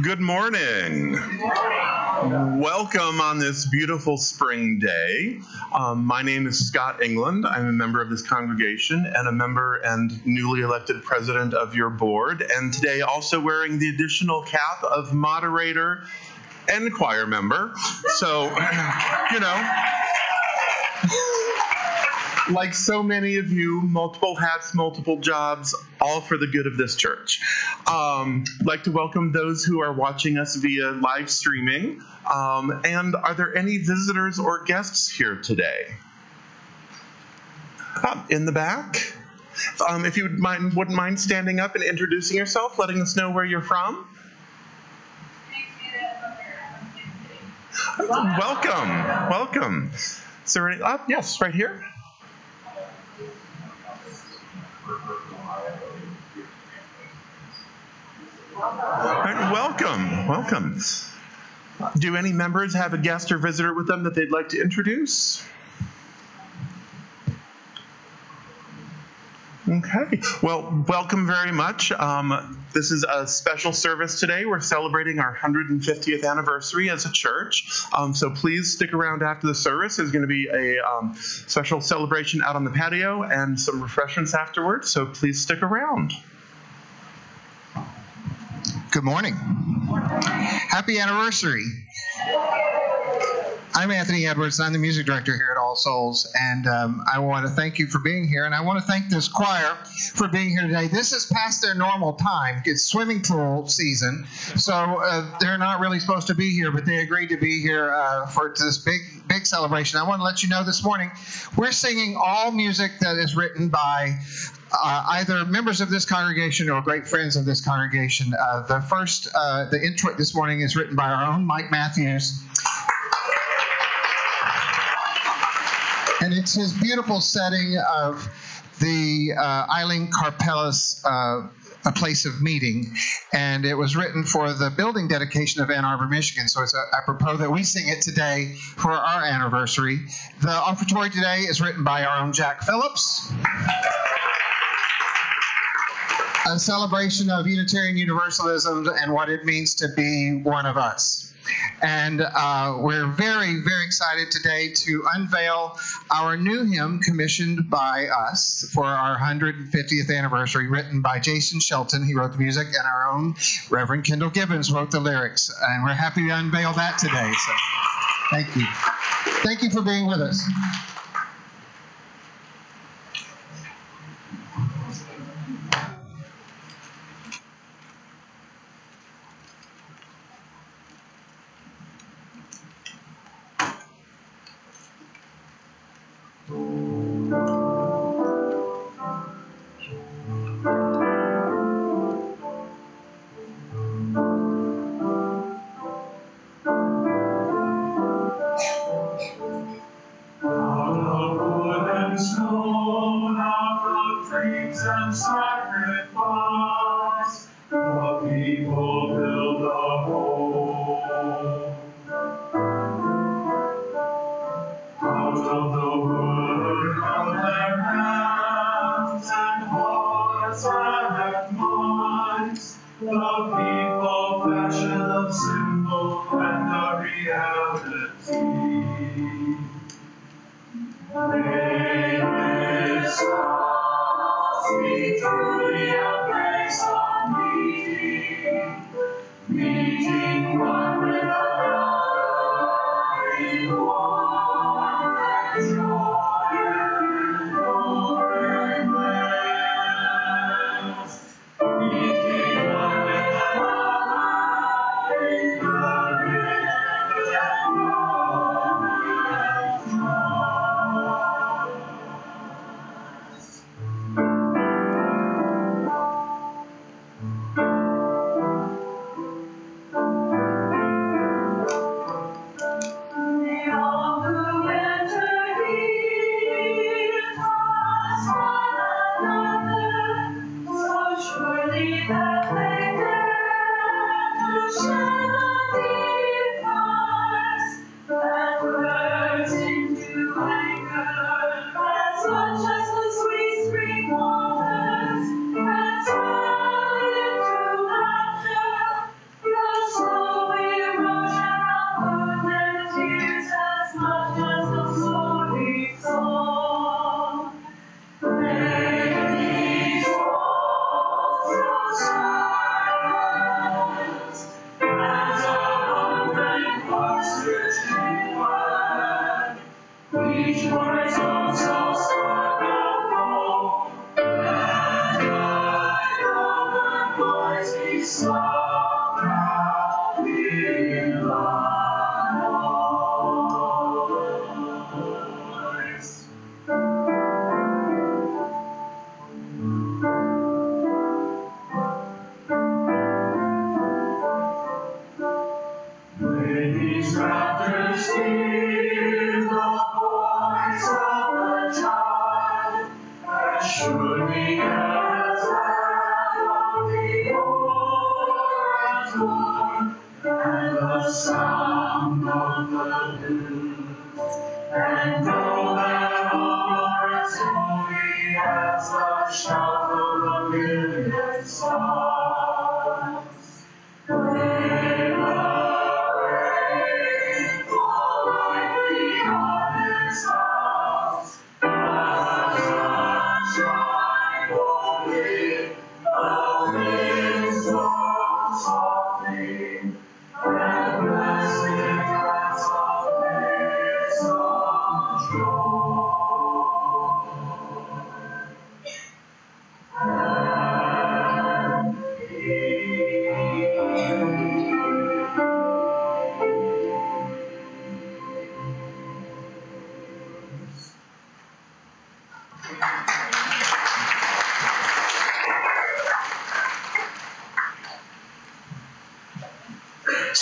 Good morning. Welcome on this beautiful spring day. My name is Scott England. I'm a member of this congregation and a member and newly elected president of your board, and today also wearing the additional cap of moderator and choir member. So, you know, like so many of you, multiple hats, multiple jobs, all for the good of this church. I'd like to welcome those who are watching us via live streaming. And are there any visitors or guests here today? In the back? If you wouldn't mind standing up and introducing yourself, letting us know where you're from. Welcome. Is there any? Yes, right here. Right, welcome. Do any members have a guest or visitor with them that they'd like to introduce? Okay, well, welcome very much. This is a special service today. We're celebrating our 150th anniversary as a church. So please stick around after the service. There's going to be a special celebration out on the patio and some refreshments afterwards. So please stick around. Good morning. Happy anniversary. I'm Anthony Edwards. I'm the music director here at All Souls, and I want to thank you for being here, and I want to thank this choir for being here today. This is past their normal time. It's swimming pool season, so they're not really supposed to be here, but they agreed to be here for this big celebration. I want to let you know this morning we're singing all music that is written by either members of this congregation or great friends of this congregation. The intro this morning is written by our own Mike Matthews. And it's his beautiful setting of the Eileen Carpella's A Place of Meeting. And it was written for the building dedication of Ann Arbor, Michigan. So it's apropos that we sing it today for our anniversary. The offertory today is written by our own Jack Phillips. A celebration of Unitarian Universalism and what it means to be one of us. And we're very, very excited today to unveil our new hymn commissioned by us for our 150th anniversary, written by Jason Shelton. He wrote the music, and our own Reverend Kendall Gibbons wrote the lyrics. And we're happy to unveil that today. So thank you. Thank you for being with us.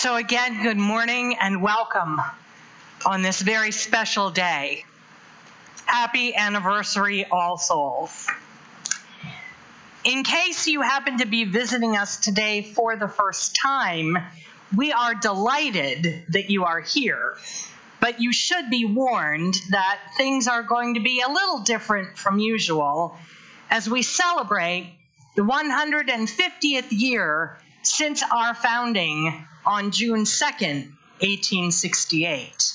So again, good morning and welcome on this very special day. Happy anniversary, All Souls. In case you happen to be visiting us today for the first time, we are delighted that you are here, but you should be warned that things are going to be a little different from usual as we celebrate the 150th year since our founding on June 2nd, 1868.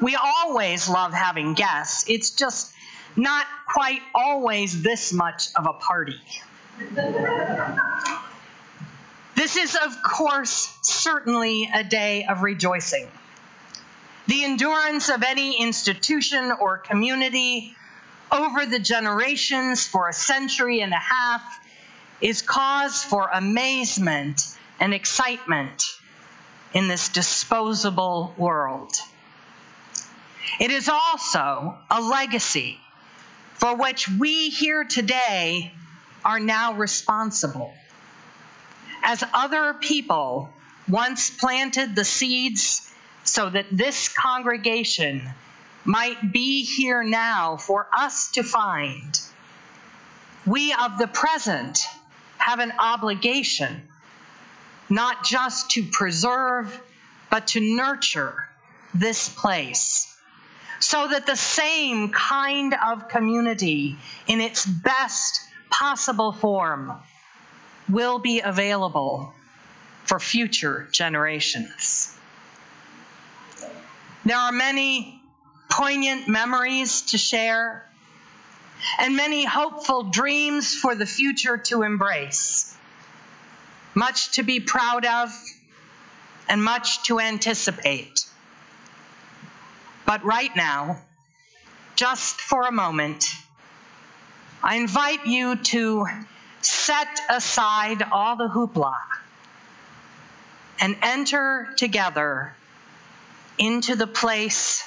We always love having guests. It's just not quite always this much of a party. This is, of course, certainly a day of rejoicing. The endurance of any institution or community over the generations for a century and a half is cause for amazement and excitement in this disposable world. It is also a legacy for which we here today are now responsible. As other people once planted the seeds so that this congregation might be here now for us to find, we of the present have an obligation not just to preserve, but to nurture this place so that the same kind of community in its best possible form will be available for future generations. There are many poignant memories to share and many hopeful dreams for the future to embrace, much to be proud of and much to anticipate. But right now, just for a moment, I invite you to set aside all the hoopla and enter together into the place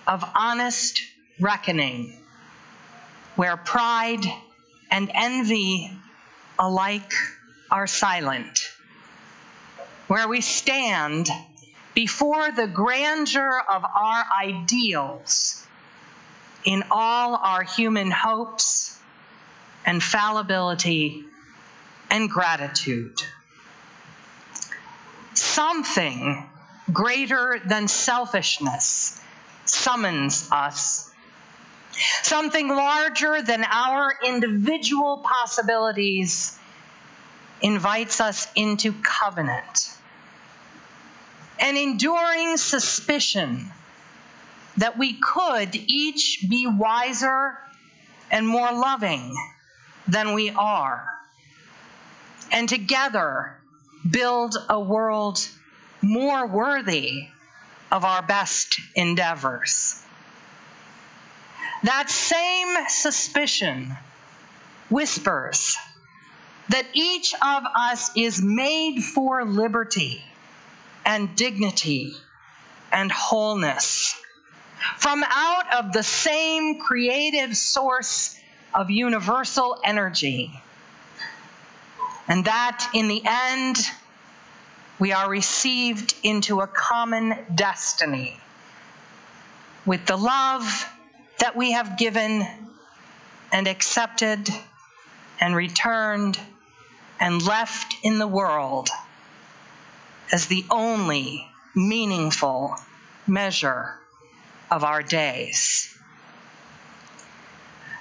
of honest reckoning, where pride and envy alike are silent, where we stand before the grandeur of our ideals in all our human hopes and fallibility and gratitude. Something greater than selfishness summons us. Something larger than our individual possibilities invites us into covenant. An enduring suspicion that we could each be wiser and more loving than we are, and together build a world more worthy of our best endeavors. That same suspicion whispers that each of us is made for liberty and dignity and wholeness from out of the same creative source of universal energy, and that in the end we are received into a common destiny with the love that we have given and accepted and returned and left in the world as the only meaningful measure of our days.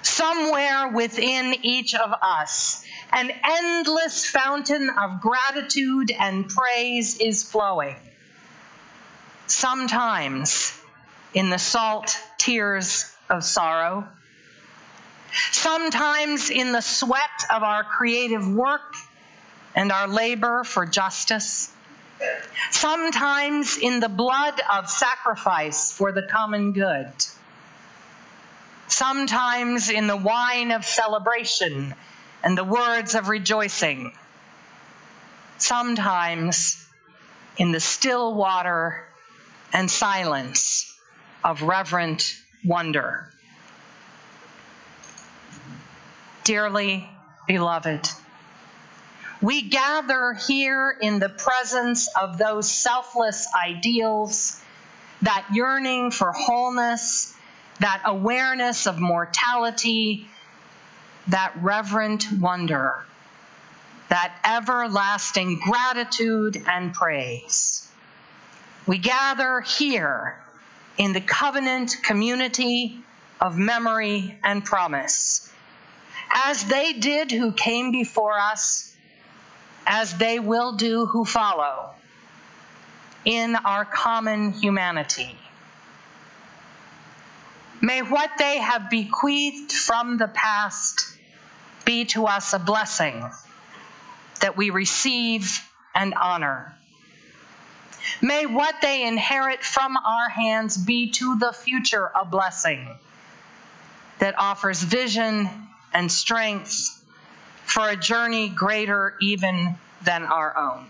Somewhere within each of us, an endless fountain of gratitude and praise is flowing. Sometimes in the salt tears of sorrow, sometimes in the sweat of our creative work and our labor for justice, sometimes in the blood of sacrifice for the common good, sometimes in the wine of celebration and the words of rejoicing, sometimes in the still water and silence of reverent wonder. Dearly beloved, we gather here in the presence of those selfless ideals, that yearning for wholeness, that awareness of mortality, that reverent wonder, that everlasting gratitude and praise. We gather here in the covenant community of memory and promise, as they did who came before us, as they will do who follow, in our common humanity. May what they have bequeathed from the past be to us a blessing that we receive and honor. May what they inherit from our hands be to the future a blessing that offers vision and strength for a journey greater even than our own.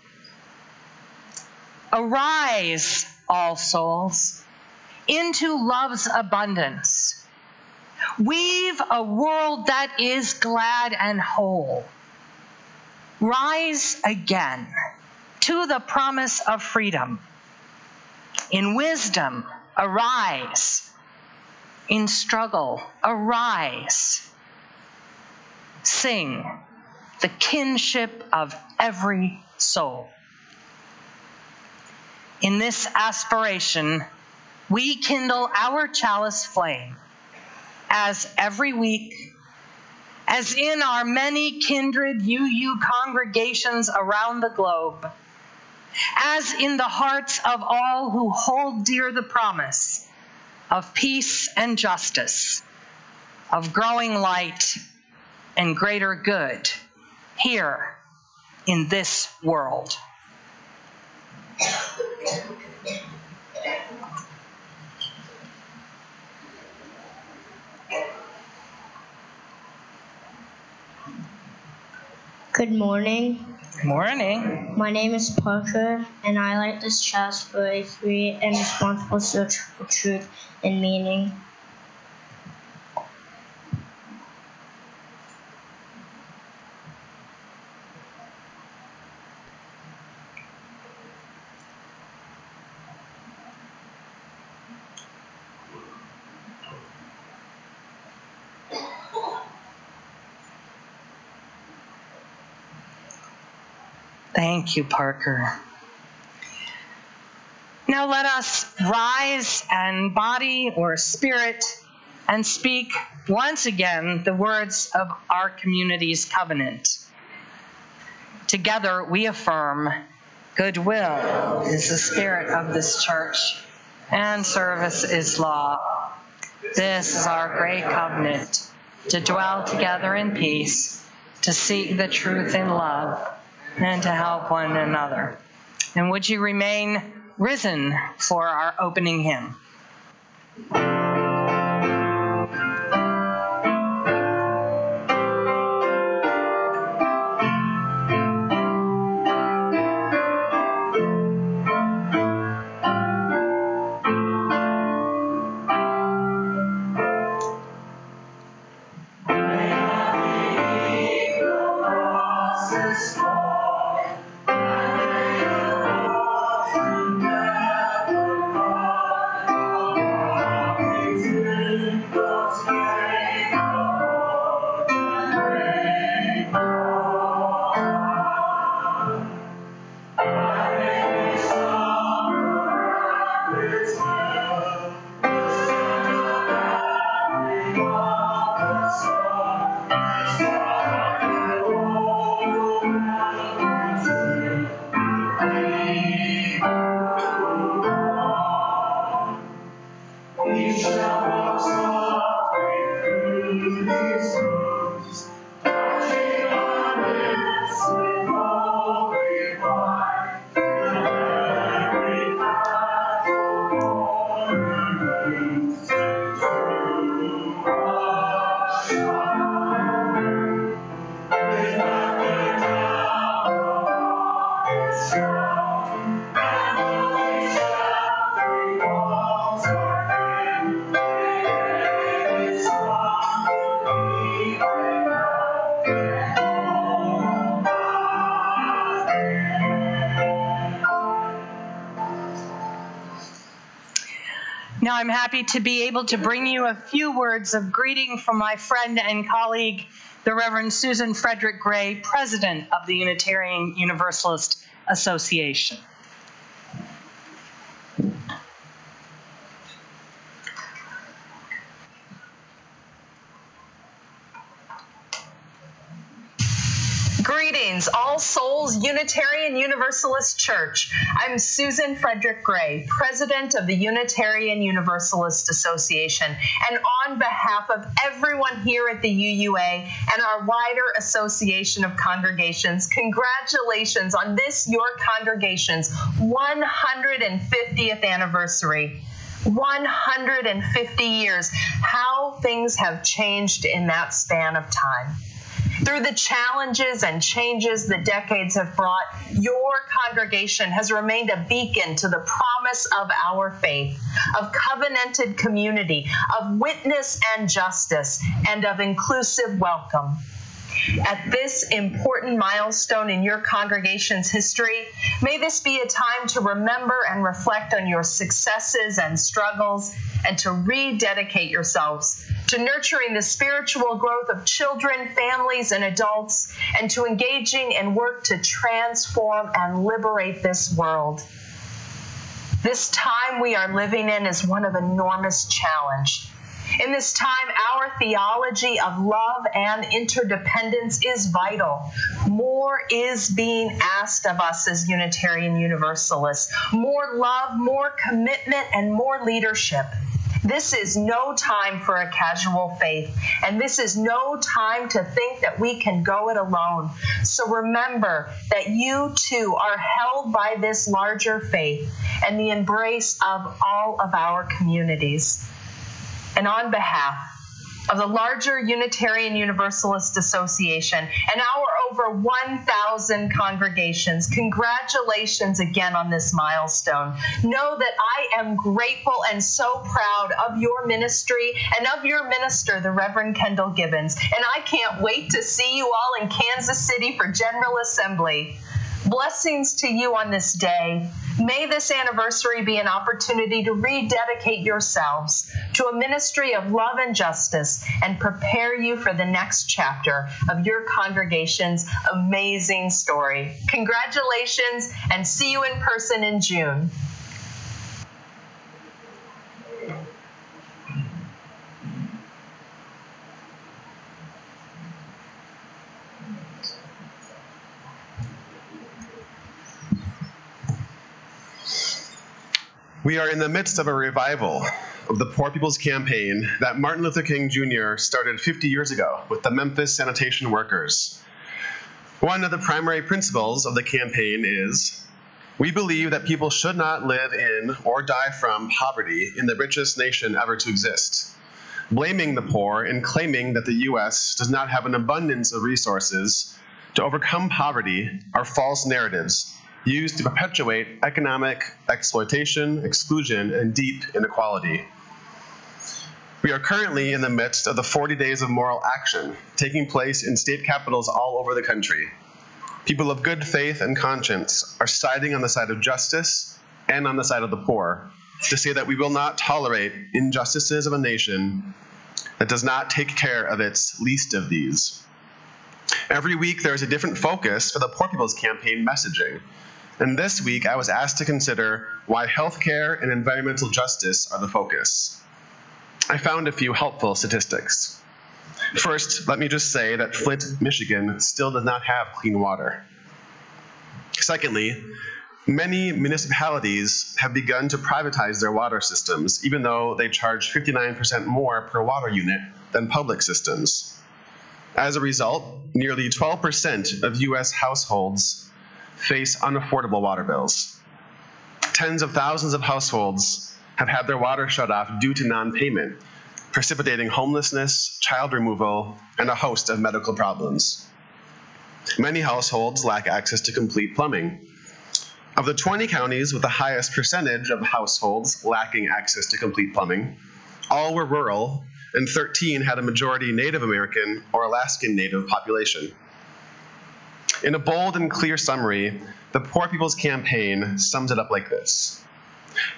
Arise, all souls, into love's abundance. Weave a world that is glad and whole. Rise again to the promise of freedom. In wisdom, arise. In struggle, arise. Sing the kinship of every soul. In this aspiration, we kindle our chalice flame, as every week, as in our many kindred UU congregations around the globe, as in the hearts of all who hold dear the promise of peace and justice, of growing light and greater good here in this world. Good morning. Morning. My name is Parker, and I light this chalice for a free and responsible search for truth and meaning. Thank you, Parker. Now let us rise and body or spirit and speak once again the words of our community's covenant. Together we affirm, goodwill is the spirit of this church, and service is law. This is our great covenant, to dwell together in peace, to seek the truth in love, and to help one another. And would you remain risen for our opening hymn? I'm happy to be able to bring you a few words of greeting from my friend and colleague, the Reverend Susan Frederick Gray, President of the Unitarian Universalist Association. Greetings, All Souls Unitarian Universalist Church. I'm Susan Frederick Gray, President of the Unitarian Universalist Association, and on behalf of everyone here at the UUA and our wider association of congregations, congratulations on this, your congregation's 150th anniversary. 150 years. How things have changed in that span of time. Through the challenges and changes the decades have brought, your congregation has remained a beacon to the promise of our faith, of covenanted community, of witness and justice, and of inclusive welcome. At this important milestone in your congregation's history, may this be a time to remember and reflect on your successes and struggles, and to rededicate yourselves to nurturing the spiritual growth of children, families, and adults, and to engaging in work to transform and liberate this world. This time we are living in is one of enormous challenge. In this time, our theology of love and interdependence is vital. More is being asked of us as Unitarian Universalists. More love, more commitment, and more leadership. This is no time for a casual faith, and this is no time to think that we can go it alone. So remember that you too are held by this larger faith and the embrace of all of our communities. And on behalf of the larger Unitarian Universalist Association and our over 1,000 congregations, congratulations again on this milestone. Know that I am grateful and so proud of your ministry and of your minister, the Reverend Kendall Gibbons. And I can't wait to see you all in Kansas City for General Assembly. Blessings to you on this day. May this anniversary be an opportunity to rededicate yourselves to a ministry of love and justice and prepare you for the next chapter of your congregation's amazing story. Congratulations, and see you in person in June. We are in the midst of a revival of the Poor People's Campaign that Martin Luther King Jr. started 50 years ago with the Memphis sanitation workers. One of the primary principles of the campaign is, we believe that people should not live in or die from poverty in the richest nation ever to exist. Blaming the poor and claiming that the U.S. does not have an abundance of resources to overcome poverty are false narratives used to perpetuate economic exploitation, exclusion, and deep inequality. We are currently in the midst of the 40 days of moral action taking place in state capitals all over the country. People of good faith and conscience are siding on the side of justice and on the side of the poor to say that we will not tolerate injustices of a nation that does not take care of its least of these. Every week there is a different focus for the Poor People's Campaign messaging. And this week, I was asked to consider why healthcare and environmental justice are the focus. I found a few helpful statistics. First, let me just say that Flint, Michigan still does not have clean water. Secondly, many municipalities have begun to privatize their water systems, even though they charge 59% more per water unit than public systems. As a result, nearly 12% of U.S. households face unaffordable water bills. Tens of thousands of households have had their water shut off due to non-payment, precipitating homelessness, child removal, and a host of medical problems. Many households lack access to complete plumbing. Of the 20 counties with the highest percentage of households lacking access to complete plumbing, all were rural, and 13 had a majority Native American or Alaskan Native population. In a bold and clear summary, the Poor People's Campaign sums it up like this.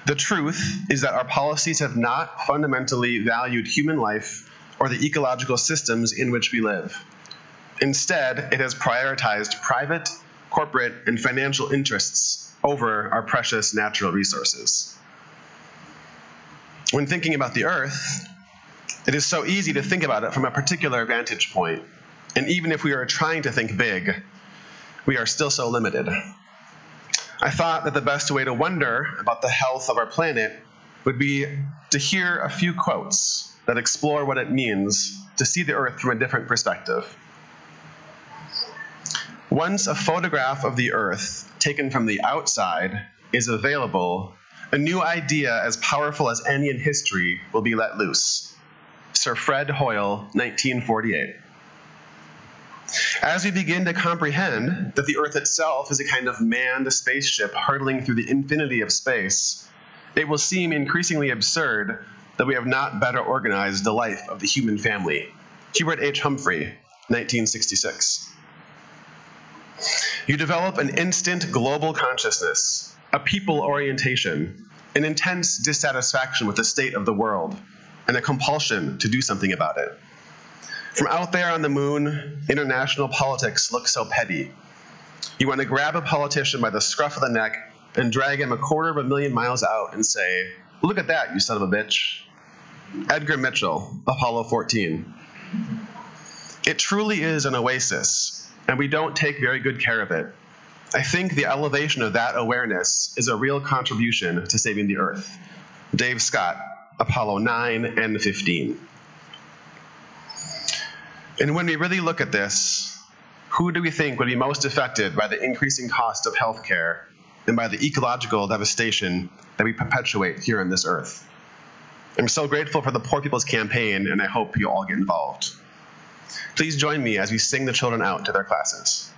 The truth is that our policies have not fundamentally valued human life or the ecological systems in which we live. Instead, it has prioritized private, corporate, and financial interests over our precious natural resources. When thinking about the Earth, it is so easy to think about it from a particular vantage point. And even if we are trying to think big, we are still so limited. I thought that the best way to wonder about the health of our planet would be to hear a few quotes that explore what it means to see the Earth from a different perspective. Once a photograph of the Earth taken from the outside is available, a new idea as powerful as any in history will be let loose. Sir Fred Hoyle, 1948. As we begin to comprehend that the Earth itself is a kind of manned spaceship hurtling through the infinity of space, it will seem increasingly absurd that we have not better organized the life of the human family. Hubert H. Humphrey, 1966. You develop an instant global consciousness, a people orientation, an intense dissatisfaction with the state of the world, and a compulsion to do something about it. From out there on the moon, international politics looks so petty. You want to grab a politician by the scruff of the neck and drag him 250,000 miles out and say, "Look at that, you son of a bitch." Edgar Mitchell, Apollo 14. It truly is an oasis, and we don't take very good care of it. I think the elevation of that awareness is a real contribution to saving the Earth. Dave Scott, Apollo 9 and 15. And when we really look at this, who do we think would be most affected by the increasing cost of healthcare and by the ecological devastation that we perpetuate here on this Earth? I'm so grateful for the Poor People's Campaign, and I hope you all get involved. Please join me as we sing the children out to their classes.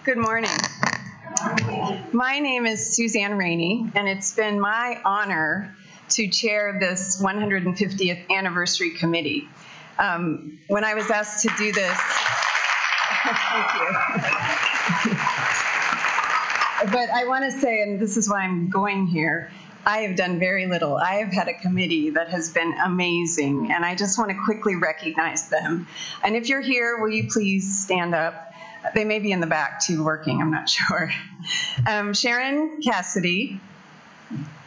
Good morning. My name is Suzanne Rainey, and it's been my honor to chair this 150th anniversary committee. When I was asked to do this, thank you. But I want to say, and this is why I'm going here, I have done very little. I have had a committee that has been amazing, and I just want to quickly recognize them. And if you're here, will you please stand up? They may be in the back, too, working. I'm not sure. Sharon Cassidy,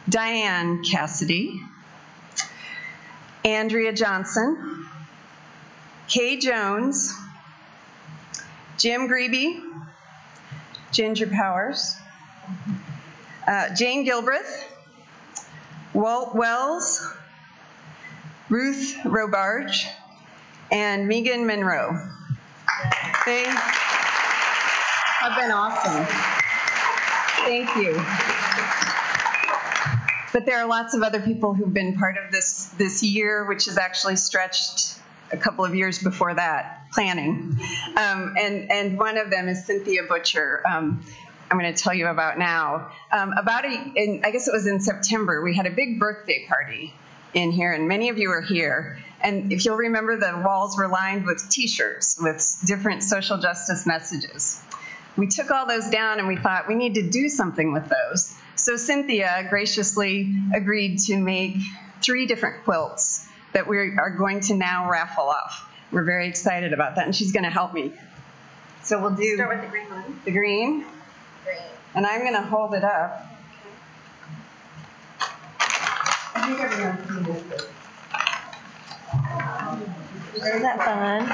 Diane Cassidy, Andrea Johnson, Kay Jones, Jim Grebe, Ginger Powers, Jane Gilbreth, Walt Wells, Ruth Robarge, and Megan Monroe. They have been awesome. Thank you. But there are lots of other people who've been part of this year, which has actually stretched a couple of years before that, planning. And one of them is Cynthia Butcher. I'm going to tell you about now. I guess it was in September, we had a big birthday party in here, and many of you are here. And if you'll remember, the walls were lined with T-shirts with different social justice messages. We took all those down, and we thought we need to do something with those. So Cynthia graciously agreed to make 3 different quilts that we are going to now raffle off. We're very excited about that, and she's going to help me. So we'll do start with the green one. The green. Green. And I'm going to hold it up. I think everyone's seen this. Isn't that fun?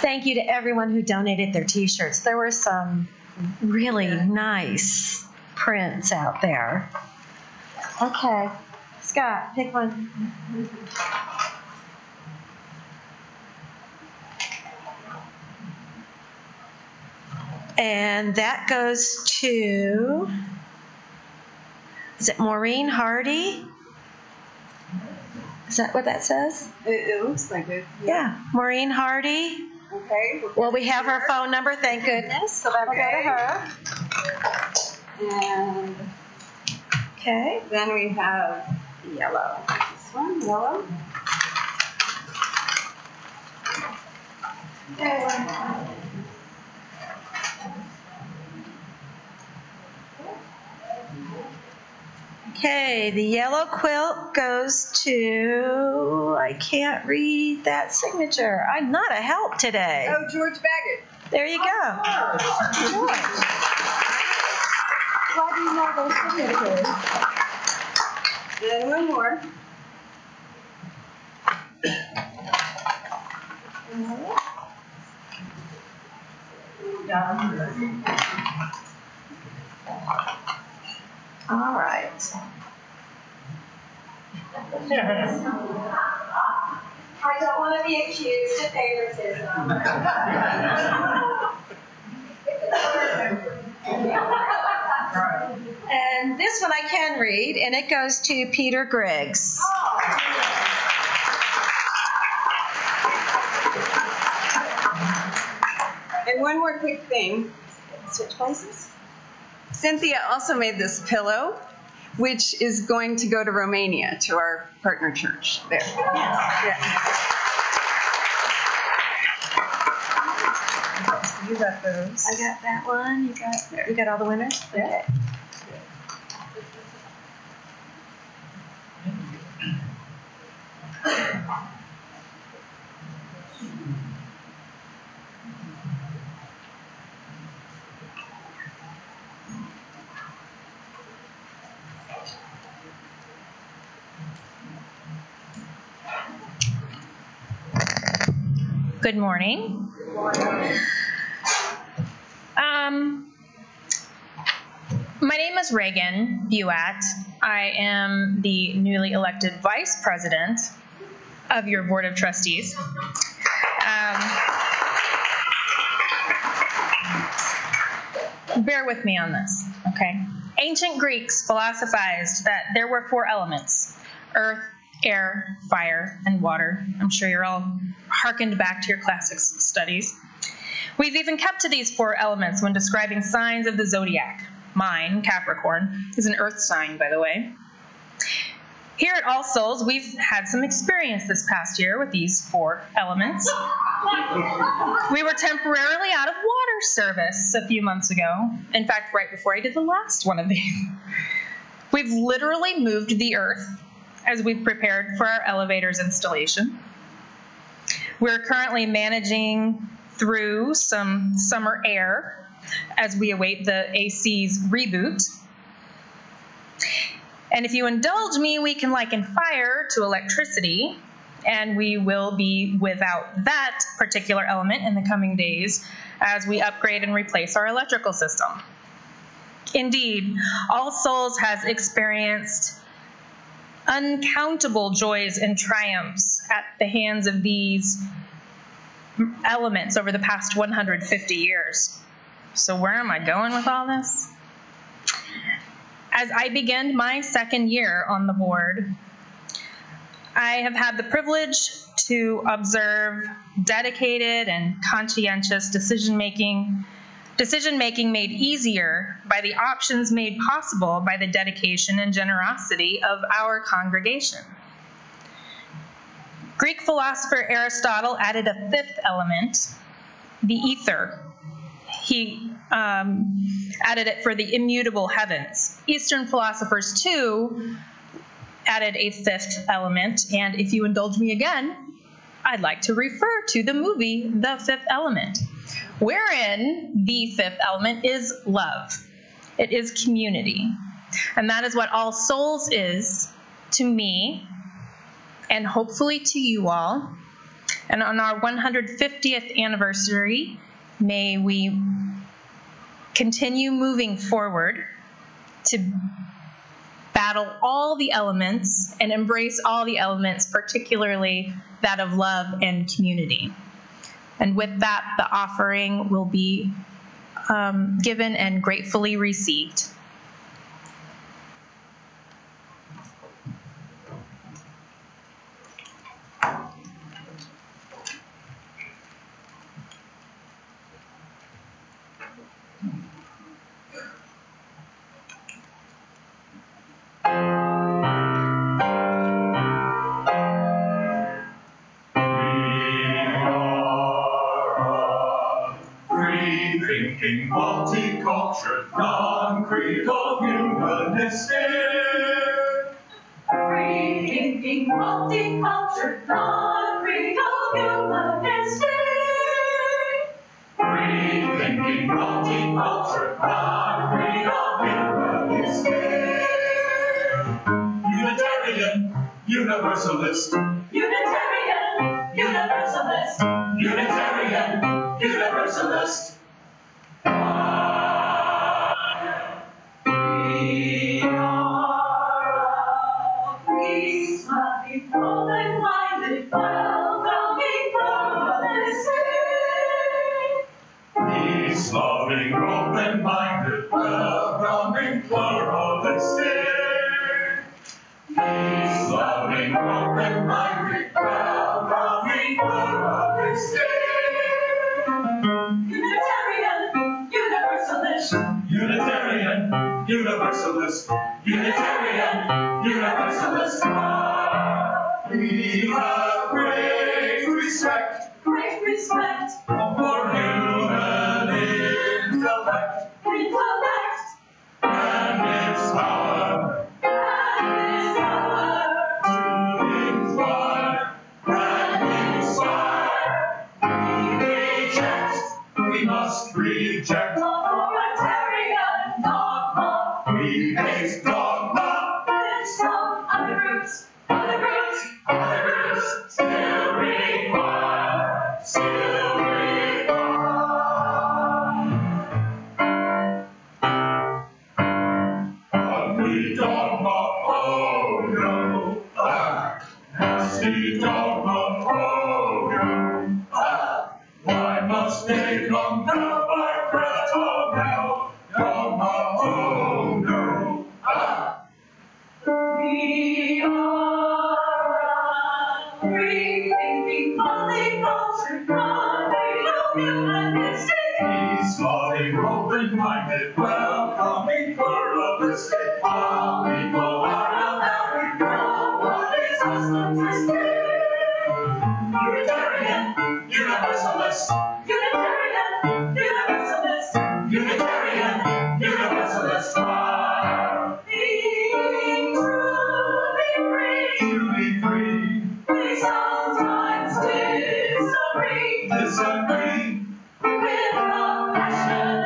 Thank you to everyone who donated their T-shirts. There were some really nice prints out there. Okay, Scott, pick one. And that goes to, is it Maureen Hardy? Is that what that says? It looks like it. Yeah, Maureen Hardy. Okay. Well, we have her phone number, thank goodness, so that'll go to her. And Okay. then we have yellow. This one, yellow. Okay, the yellow quilt goes to, I can't read that signature. I'm not a help today. Oh, George Baggett. There you go. Glad you know those signatures. And one more. All right. I don't want to be accused of favoritism. And this one I can read, and it goes to Peter Griggs. And one more quick thing. Switch places. Cynthia also made this pillow, which is going to go to Romania, to our partner church there. Yeah. You got those. I got that one. You got all the winners? Yeah. Okay. Good morning. My name is Reagan Buat. I am the newly elected Vice President of your Board of Trustees. Bear with me on this, okay? Ancient Greeks philosophized that there were 4 elements: earth, air, fire, and water. I'm sure you're all hearkened back to your classics studies. We've even kept to these 4 elements when describing signs of the zodiac. Mine, Capricorn, is an earth sign, by the way. Here at All Souls, we've had some experience this past year with these 4 elements. We were temporarily out of water service a few months ago. In fact, right before I did the last one of these. We've literally moved the earth as we've prepared for our elevators installation. We're currently managing through some summer air as we await the AC's reboot. And if you indulge me, we can liken fire to electricity, and we will be without that particular element in the coming days as we upgrade and replace our electrical system. Indeed, All Souls has experienced uncountable joys and triumphs at the hands of these elements over the past 150 years. So where am I going with all this? As I begin my 2nd year on the board, I have had the privilege to observe dedicated and conscientious decision-making made easier by the options made possible by the dedication and generosity of our congregation. Greek philosopher Aristotle added a 5th element, the ether. He added it for the immutable heavens. Eastern philosophers, too, added a 5th element, and if you indulge me again, I'd like to refer to the movie The 5th Element, wherein the 5th element is love. It is community. And that is what All Souls is to me, and hopefully to you all. And on our 150th anniversary, may we continue moving forward to battle all the elements and embrace all the elements, particularly that of love and community. And with that, the offering will be given and gratefully received. Thinking, multicultural, non-creedal, humanistic. Free-thinking, multicultural, non-creedal, humanistic. Free-thinking, multicultural, non-creedal, humanistic. Unitarian, universalist. Unitarian, universalist. Unitarian, universalist. We are peace-loving, open-minded, welcoming, pluralistic. Peace-loving, open-minded, welcoming, pluralistic. Peace-loving, open-minded, welcoming, pluralistic. Unitarian, universalist. Unitarian, universalist. Unitarian, universalist. We have great respect for human intellect, and its power, to inspire and inspire. We must reject authoritarian dogma. We hate dogma. With some other groups still require. Ugly dogma, oh no. Nasty dogma, oh no. Why must they come down by Greta now? Dogma, oh no. We are a free-thinking, multicultural, non-creedal, humanistic. Peace-loving, open-minded, welcoming, pluralistic. All people are allowed. No one is statistic. Unitarian, universalist. Unitarian, universalist. Unitarian, universalist. Being truly free. We sometimes disagree. With a passion.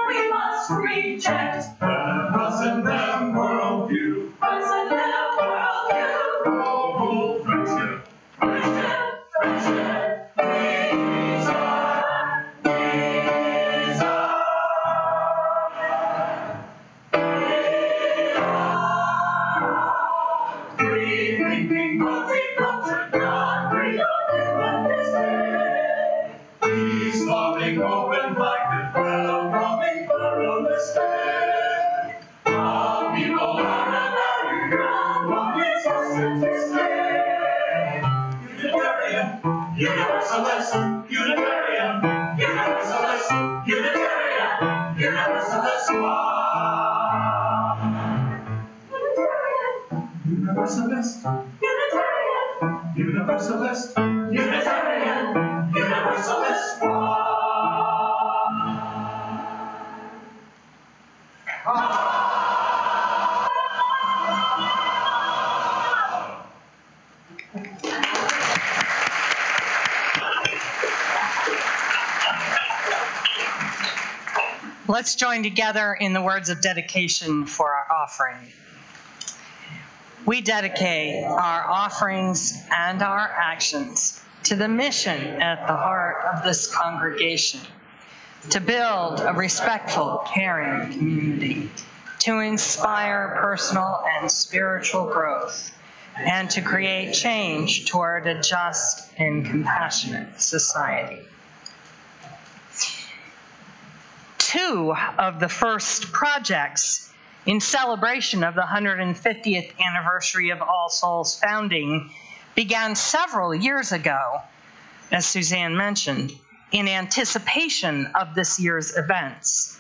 We must reject us and them worldview. Global friendship. Free-thinking, multicultural, non-creedal, humanistic. Peace-loving, open-minded, welcoming, pluralistic. All people are allowed. No one is statistic. Unitarian, universalist. Unitarian, universalist. Unitarian, universalist. Universalist. Unitarian, universalist. Unitarian, universalist. Let's join together in the words of dedication for our offering. We dedicate our offerings and our actions to the mission at the heart of this congregation, to build a respectful, caring community, to inspire personal and spiritual growth, and to create change toward a just and compassionate society. Two of the first projects in celebration of the 150th anniversary of All Souls founding began several years ago, as Suzanne mentioned, in anticipation of this year's events.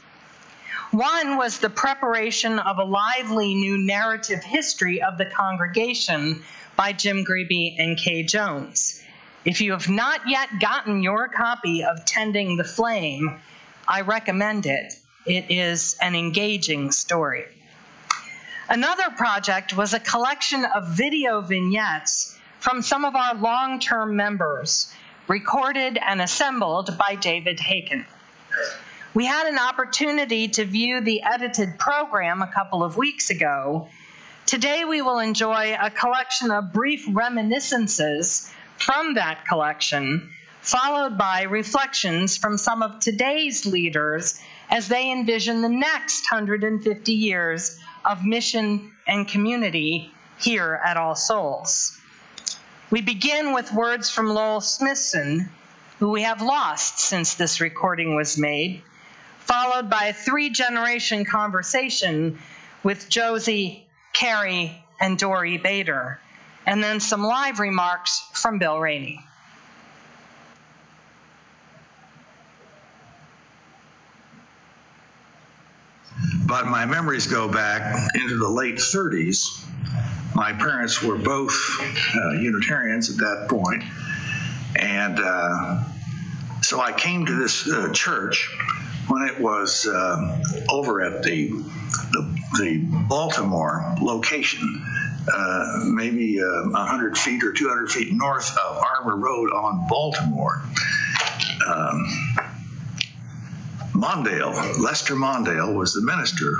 One was the preparation of a lively new narrative history of the congregation by Jim Grebe and Kay Jones. If you have not yet gotten your copy of Tending the Flame, I recommend it. It is an engaging story. Another project was a collection of video vignettes from some of our long-term members, recorded and assembled by David Haken. We had an opportunity to view the edited program a couple of weeks ago. Today we will enjoy a collection of brief reminiscences from that collection, followed by reflections from some of today's leaders as they envision the next 150 years of mission and community here at All Souls. We begin with words from Lowell Smithson, who we have lost since this recording was made, followed by a three-generation conversation with Josie, Carrie, and Dory Bader, and then some live remarks from Bill Rainey. But my memories go back into the late 30s. My parents were both Unitarians at that point, and so I came to this church when it was over at the Baltimore location, maybe 100 feet or 200 feet north of Arbor Road on Baltimore. Lester Mondale was the minister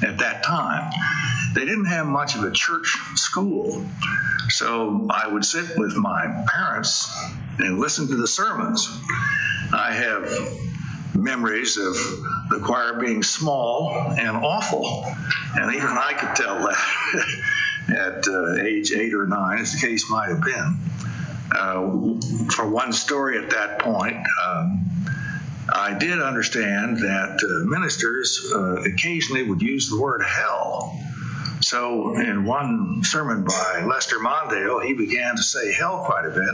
at that time. They didn't have much of a church school, so I would sit with my parents and listen to the sermons. I have memories of the choir being small and awful, and even I could tell that at age 8 or 9, as the case might have been. For one story at that point, I did understand that ministers occasionally would use the word hell. So in one sermon by Lester Mondale, he began to say hell quite a bit,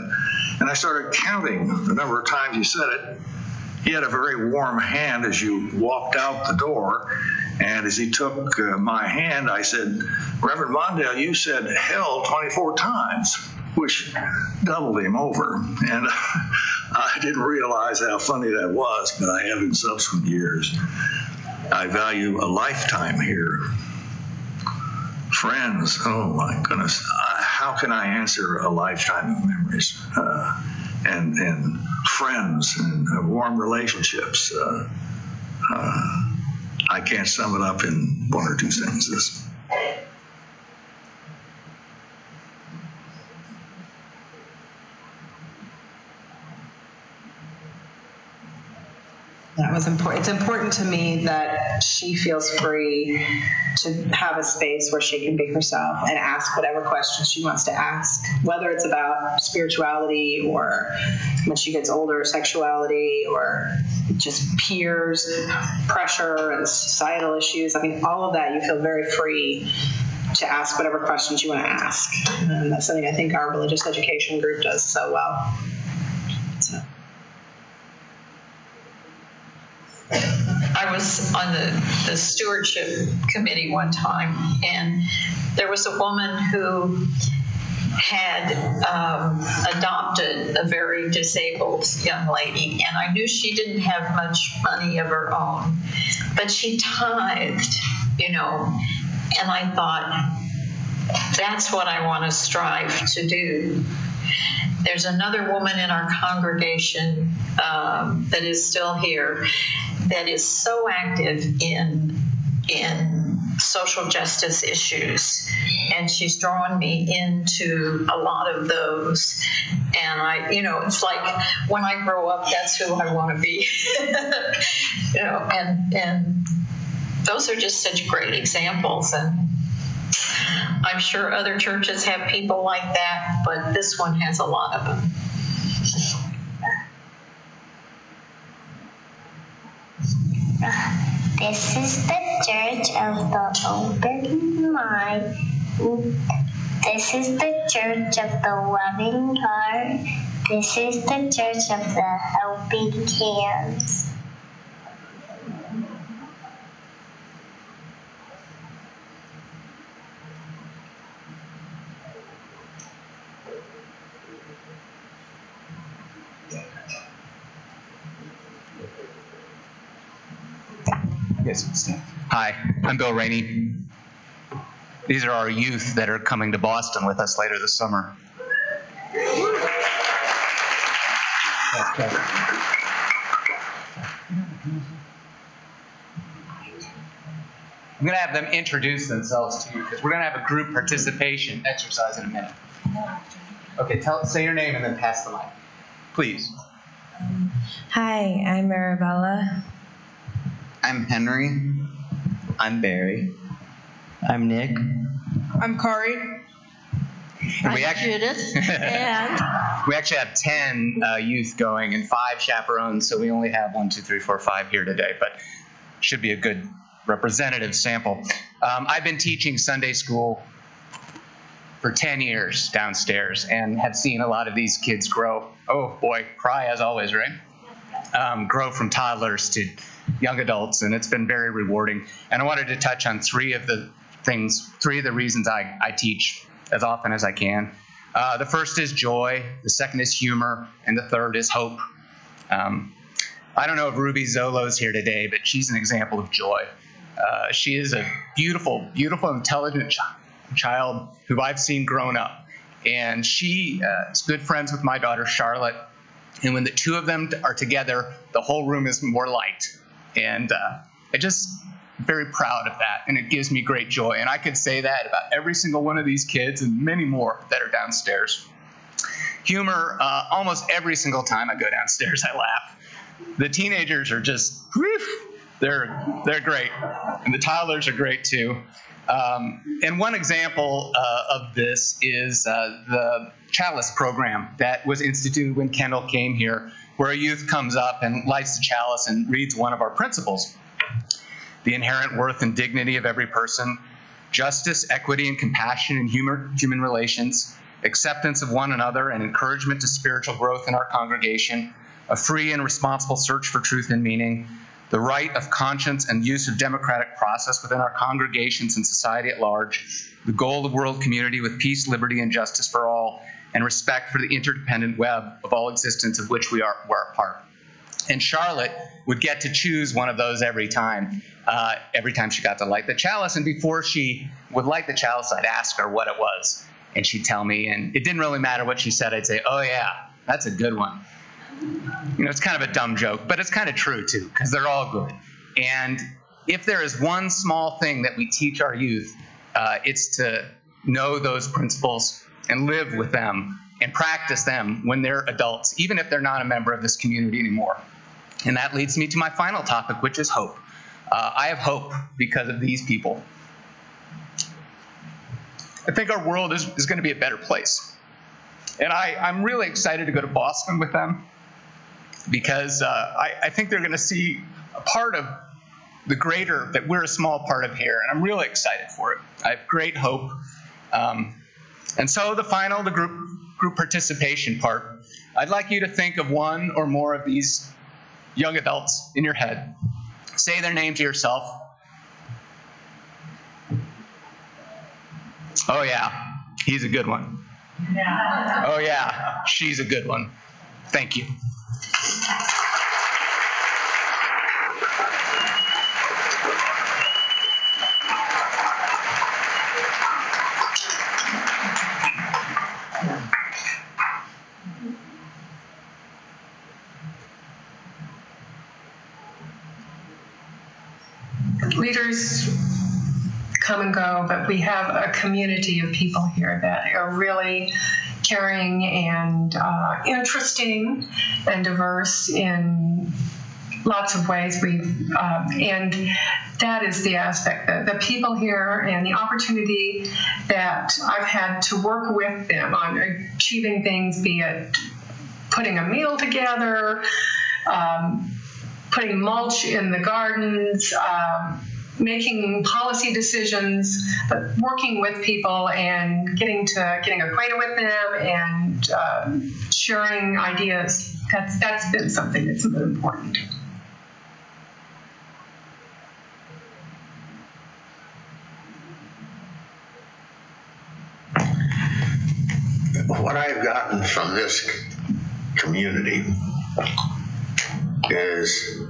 and I started counting the number of times he said it. He had a very warm hand as you walked out the door, and as he took my hand, I said, "Reverend Mondale, you said hell 24 times, which doubled him over. And I didn't realize how funny that was, but I have in subsequent years. I value a lifetime here. Friends, oh my goodness, how can I answer a lifetime of memories? And friends and warm relationships. I can't sum it up in one or two sentences. That was important. It's important to me that she feels free to have a space where she can be herself and ask whatever questions she wants to ask, whether it's about spirituality or when she gets older, sexuality, or just peers, pressure, and societal issues. I mean, all of that, you feel very free to ask whatever questions you want to ask. And that's something I think our religious education group does so well. I was on the stewardship committee one time, and there was a woman who had adopted a very disabled young lady, and I knew she didn't have much money of her own, but she tithed, and I thought, that's what I want to strive to do. There's another woman in our congregation that is still here that is so active in social justice issues, and she's drawn me into a lot of those. And I, it's like when I grow up, that's who I want to be. And those are just such great examples. And I'm sure other churches have people like that, but this one has a lot of them. This is the church of the open mind. This is the church of the loving heart. This is the church of the helping hands. Hi, I'm Bill Rainey. These are our youth that are coming to Boston with us later this summer. I'm going to have them introduce themselves to you because we're going to have a group participation exercise in a minute. Okay, say your name and then pass the mic, please. Hi, I'm Arabella. I'm Henry. I'm Barry. I'm Nick. I'm Kari. I'm Judith. And we actually have 10 youth going and 5 chaperones, so we only have 1, 2, 3, 4, 5 here today, but should be a good representative sample. I've been teaching Sunday school for 10 years downstairs and have seen a lot of these kids grow. Oh boy, cry as always, right? Grow from toddlers to young adults, and it's been very rewarding. And I wanted to touch on 3 of the reasons I teach as often as I can. The first is joy, the second is humor, and the third is hope. I don't know if Ruby Zolo's here today, but she's an example of joy. She is a beautiful, beautiful, intelligent child who I've seen grown up. And she is good friends with my daughter, Charlotte. And when the two of them are together, the whole room is more light. And I just very proud of that, and it gives me great joy. And I could say that about every single one of these kids and many more that are downstairs. Humor, almost every single time I go downstairs, I laugh. The teenagers are just, they're great. And the toddlers are great too. And one example of this is the chalice program that was instituted when Kendall came here, where a youth comes up and lights the chalice and reads one of our principles. The inherent worth and dignity of every person, justice, equity, and compassion in human relations, acceptance of one another, and encouragement to spiritual growth in our congregation, a free and responsible search for truth and meaning, the right of conscience and use of democratic process within our congregations and society at large, the goal of world community with peace, liberty, and justice for all, and respect for the interdependent web of all existence of which we're a part. And Charlotte would get to choose one of those every time she got to light the chalice. And before she would light the chalice, I'd ask her what it was. And she'd tell me, and it didn't really matter what she said. I'd say, oh yeah, that's a good one. You know, it's kind of a dumb joke, but it's kind of true too, because they're all good. And if there is one small thing that we teach our youth, it's to know those principles and live with them and practice them when they're adults, even if they're not a member of this community anymore. And that leads me to my final topic, which is hope. I have hope because of these people. I think our world is going to be a better place. And I'm really excited to go to Boston with them because I think they're going to see a part of the greater that we're a small part of here. And I'm really excited for it. I have great hope. And so the group participation part, I'd like you to think of one or more of these young adults in your head. Say their name to yourself. Oh yeah, he's a good one. Yeah. Oh yeah, she's a good one. Thank you. Leaders come and go, but we have a community of people here that are really caring and interesting and diverse in lots of ways. And that is the aspect, the people here and the opportunity that I've had to work with them on achieving things, be it putting a meal together, putting mulch in the gardens, making policy decisions, but working with people and getting acquainted with them and sharing ideas. That's been something that's been important. What I've gotten from this community is,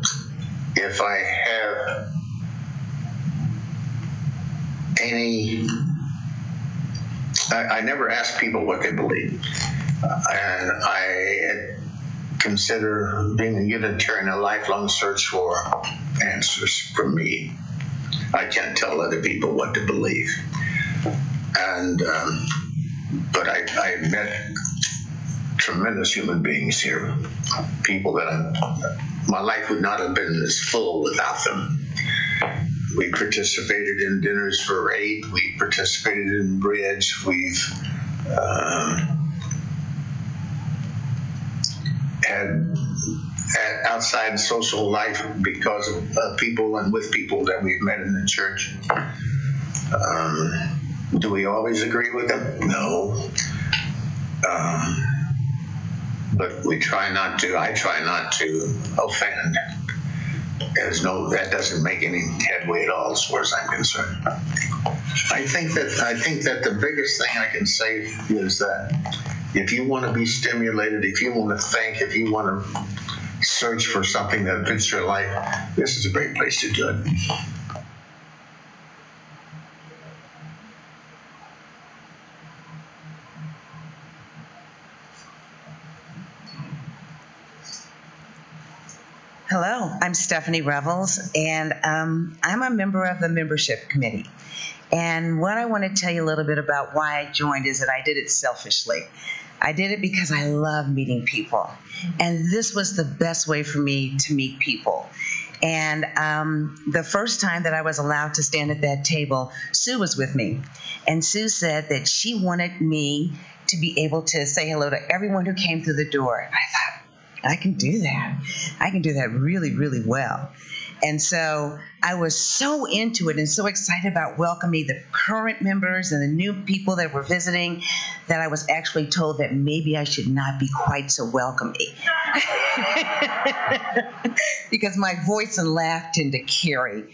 if I have I never ask people what they believe, and I consider being a Unitarian a lifelong search for answers for me. I can't tell other people what to believe, and but I met tremendous human beings here, people that my life would not have been as full without them. We participated in dinners for 8. We participated in bridge. We've had outside social life because of people and with people that we've met in the church. Do we always agree with them? No. But we try not to. I try not to offend. That doesn't make any headway at all, as far as I'm concerned. I think that the biggest thing I can say is that if you want to be stimulated, if you want to think, if you want to search for something that fits your life, this is a great place to do it. Hello, I'm Stephanie Revels, and I'm a member of the membership committee. And what I want to tell you a little bit about why I joined is that I did it selfishly. I did it because I love meeting people, and this was the best way for me to meet people. And the first time that I was allowed to stand at that table, Sue was with me, and Sue said that she wanted me to be able to say hello to everyone who came through the door. I thought, I can do that. I can do that really, really well. And so I was so into it and so excited about welcoming the current members and the new people that were visiting that I was actually told that maybe I should not be quite so welcoming. Because my voice and laugh tend to carry.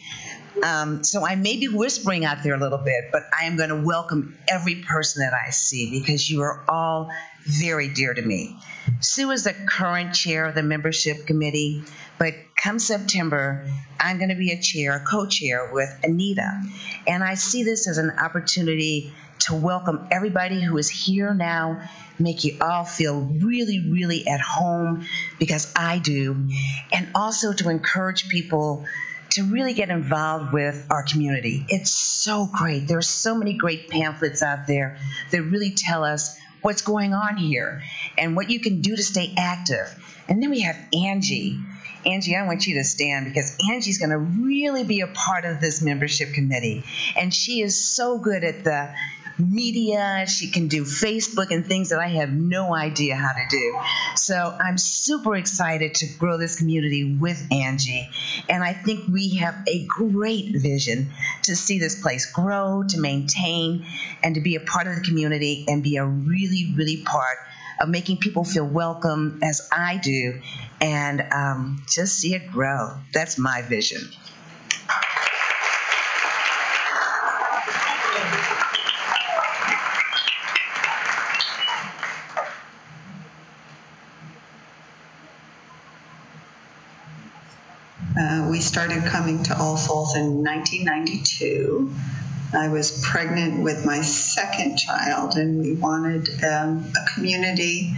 So I may be whispering out there a little bit, but I am going to welcome every person that I see because you are all very dear to me. Sue is the current chair of the membership committee, but come September, I'm going to be a co-chair with Anita. And I see this as an opportunity to welcome everybody who is here now, make you all feel really, really at home, because I do, and also to encourage people to really get involved with our community. It's so great. There's so many great pamphlets out there that really tell us what's going on here and what you can do to stay active. And then we have Angie. Angie, I want you to stand because Angie's going to really be a part of this membership committee. And she is so good at the media. She can do Facebook and things that I have no idea how to do. So I'm super excited to grow this community with Angie. And I think we have a great vision to see this place grow, to maintain, and to be a part of the community and be a really, really part of making people feel welcome as I do, and just see it grow. That's my vision. We started coming to All Souls in 1992. I was pregnant with my second child, and we wanted a community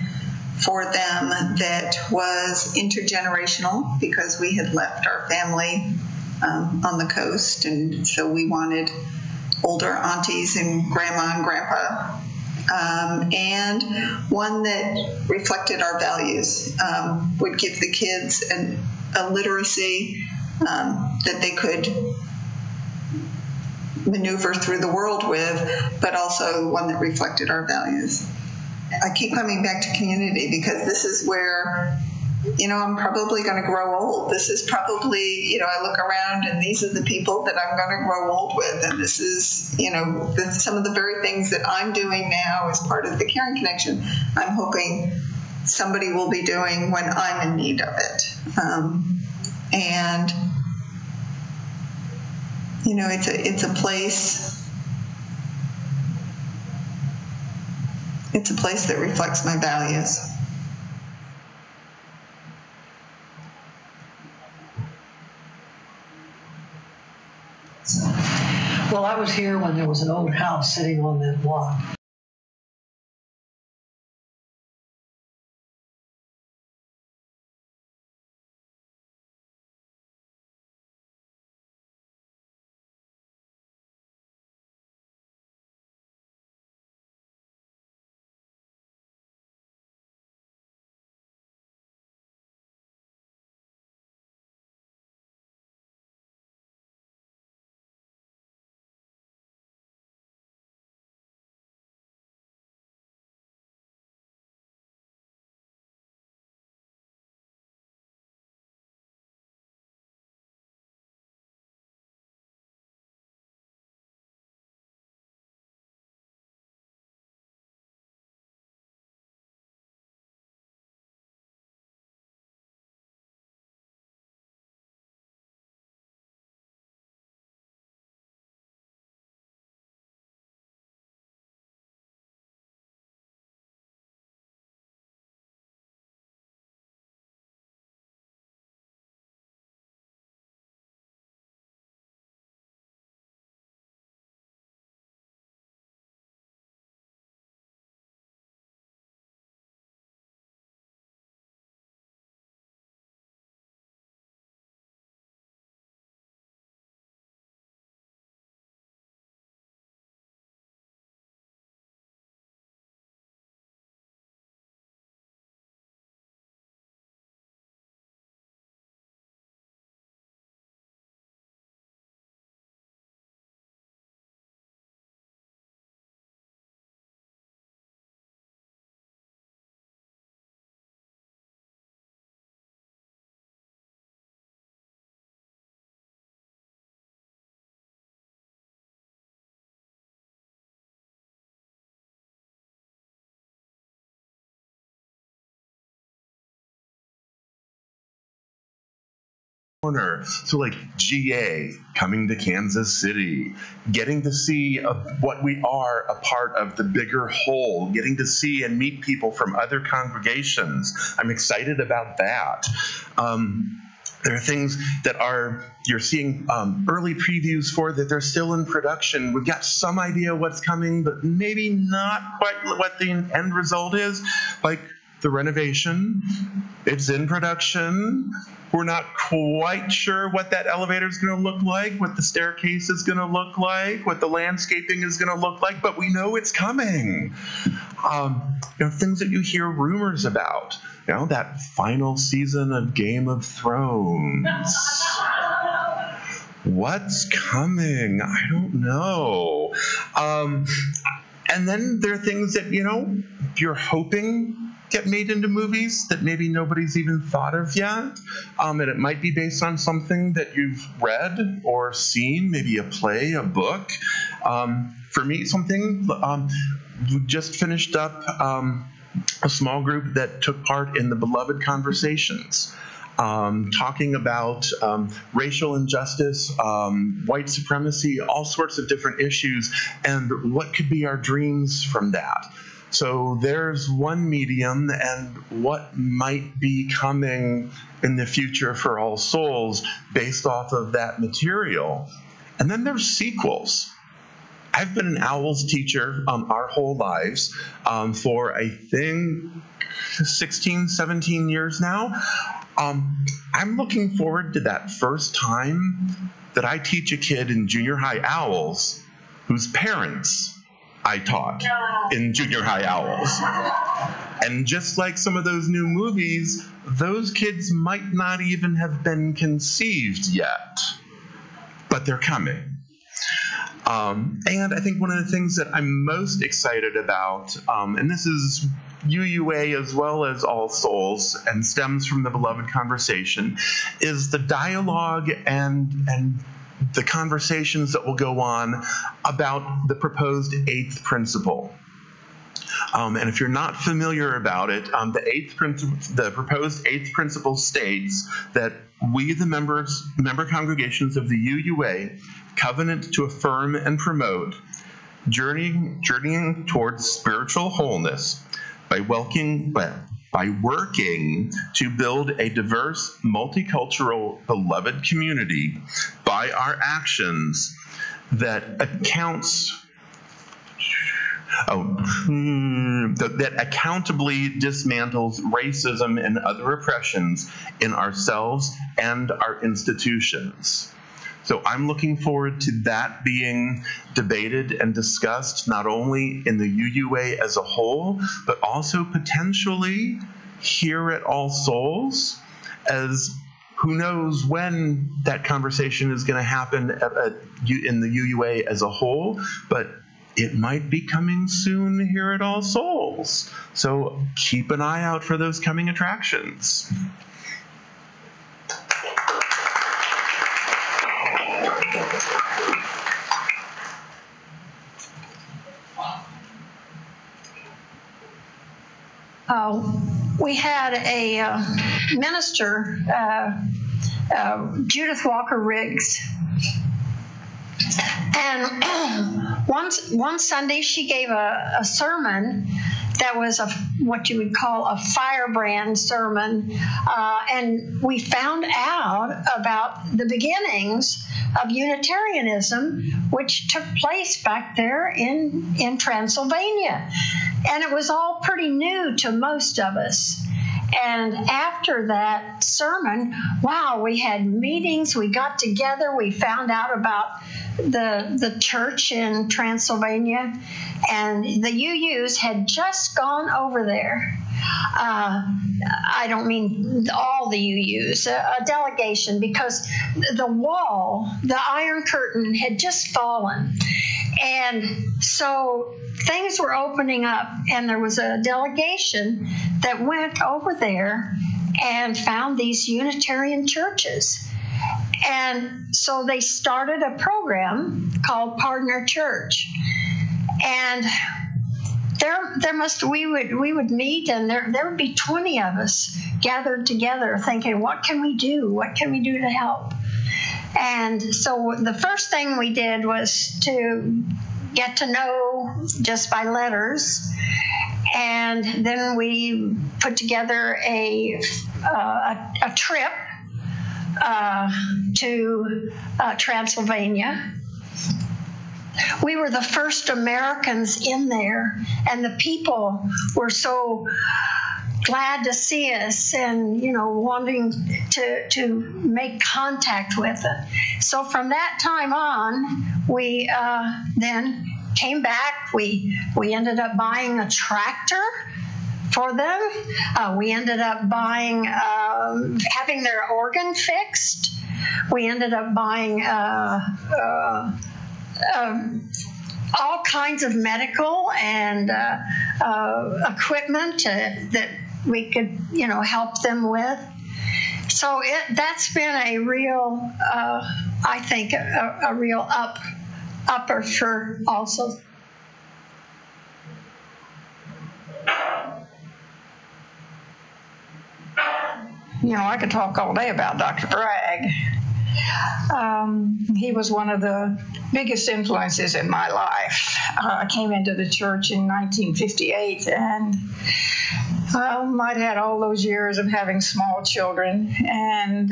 for them that was intergenerational because we had left our family on the coast, and so we wanted older aunties and grandma and grandpa, and one that reflected our values, would give the kids a literacy that they could maneuver through the world with, but also one that reflected our values. I keep coming back to community because this is where, I'm probably going to grow old. This is probably, I look around and these are the people that I'm going to grow old with. And this is, some of the very things that I'm doing now as part of the Caring Connection, I'm hoping somebody will be doing when I'm in need of it. And it's a place. It's a place that reflects my values. Well, I was here when there was an old house sitting on that block. Corner. So like GA coming to Kansas City, getting to see what we are a part of the bigger whole, getting to see and meet people from other congregations. I'm excited about that. There are things that you're seeing early previews for that they're still in production. We've got some idea what's coming, but maybe not quite what the end result is. Like the renovation, it's in production. We're not quite sure what that elevator is going to look like, what the staircase is going to look like, what the landscaping is going to look like, but we know it's coming. Things that you hear rumors about, that final season of Game of Thrones. What's coming? I don't know. And then there are things that, you're hoping get made into movies that maybe nobody's even thought of yet. And it might be based on something that you've read or seen, maybe a play, a book. For me, we just finished up a small group that took part in the Beloved Conversations, talking about racial injustice, white supremacy, all sorts of different issues, and what could be our dreams from that. So there's one medium and what might be coming in the future for All Souls based off of that material. And then there's sequels. I've been an OWLS teacher our whole lives for, I think, 16, 17 years now. I'm looking forward to that first time that I teach a kid in junior high OWLS whose parents I taught in junior high Owls. And just like some of those new movies, those kids might not even have been conceived yet, but they're coming. And I think one of the things that I'm most excited about, and this is UUA as well as All Souls and stems from the Beloved Conversation, is the dialogue and the conversations that will go on about the proposed 8th principle. And if you're not familiar about it, the proposed 8th principle states that we, the member congregations of the UUA, covenant to affirm and promote journeying towards spiritual wholeness by working to build a diverse, multicultural, beloved community by our actions that accountably dismantles racism and other oppressions in ourselves and our institutions. So I'm looking forward to that being debated and discussed not only in the UUA as a whole, but also potentially here at All Souls, as who knows when that conversation is going to happen in the UUA as a whole, but it might be coming soon here at All Souls. So keep an eye out for those coming attractions. We had a minister, Judith Walker Riggs, and one Sunday she gave a sermon that was what you would call a firebrand sermon, and we found out about the beginnings of Unitarianism, which took place back there in Transylvania. And it was all pretty new to most of us. And after that sermon, wow, we had meetings, we got together, we found out about the church in Transylvania, and the UUs had just gone over there. I don't mean all the UUs, a delegation, because the wall, the Iron Curtain, had just fallen. And so things were opening up, and there was a delegation that went over there and found these Unitarian churches. And so they started a program called Partner Church. And we would meet, and there would be 20 of us gathered together thinking, what can we do? What can we do to help? And so the first thing we did was to get to know just by letters. And then we put together a trip to Transylvania. We were the first Americans in there, and the people were so glad to see us and, wanting to make contact with it. So from that time on, we then came back. We ended up buying a tractor for them. We ended up buying, having their organ fixed. We ended up buying all kinds of medical and equipment that we could, help them with. So that's been a real, I think, a real upper for also. I could talk all day about Dr. Bragg. He was one of the biggest influences in my life. I came into the church in 1958, and I'd had all those years of having small children and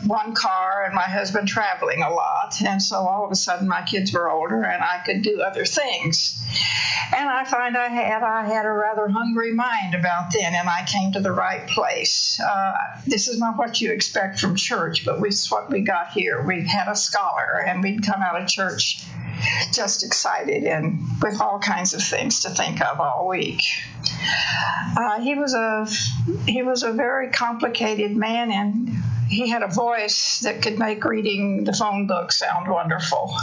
one car, and my husband traveling a lot. And so all of a sudden my kids were older and I could do other things. And I find I had a rather hungry mind about then, and I came to the right place. This is not what you expect from church, but it's what we got here. We had a scholar, and we'd come out of church just excited and with all kinds of things to think of all week. He was a very complicated man, and he had a voice that could make reading the phone book sound wonderful.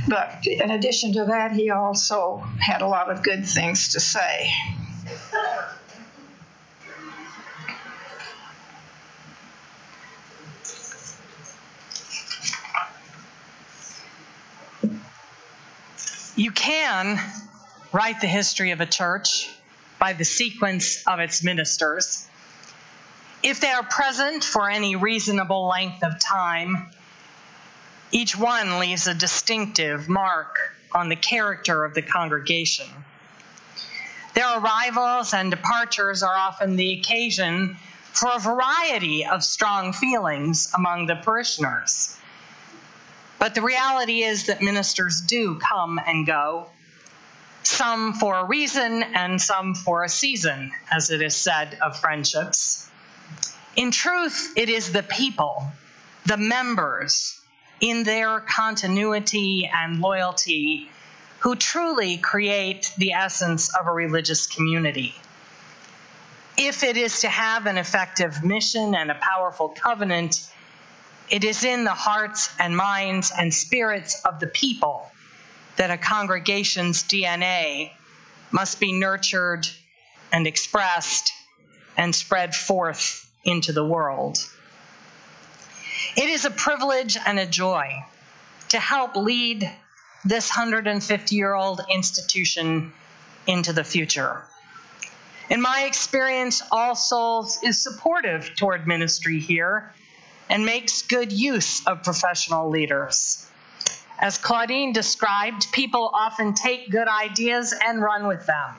But in addition to that, he also had a lot of good things to say. You can write the history of a church by the sequence of its ministers. If they are present for any reasonable length of time, each one leaves a distinctive mark on the character of the congregation. Their arrivals and departures are often the occasion for a variety of strong feelings among the parishioners. But the reality is that ministers do come and go, some for a reason and some for a season, as it is said of friendships. In truth, it is the people, the members, in their continuity and loyalty, who truly create the essence of a religious community. If it is to have an effective mission and a powerful covenant, it is in the hearts and minds and spirits of the people that a congregation's DNA must be nurtured and expressed and spread forth into the world. It is a privilege and a joy to help lead this 150-year-old institution into the future. In my experience, All Souls is supportive toward ministry here and makes good use of professional leaders. As Claudine described, people often take good ideas and run with them.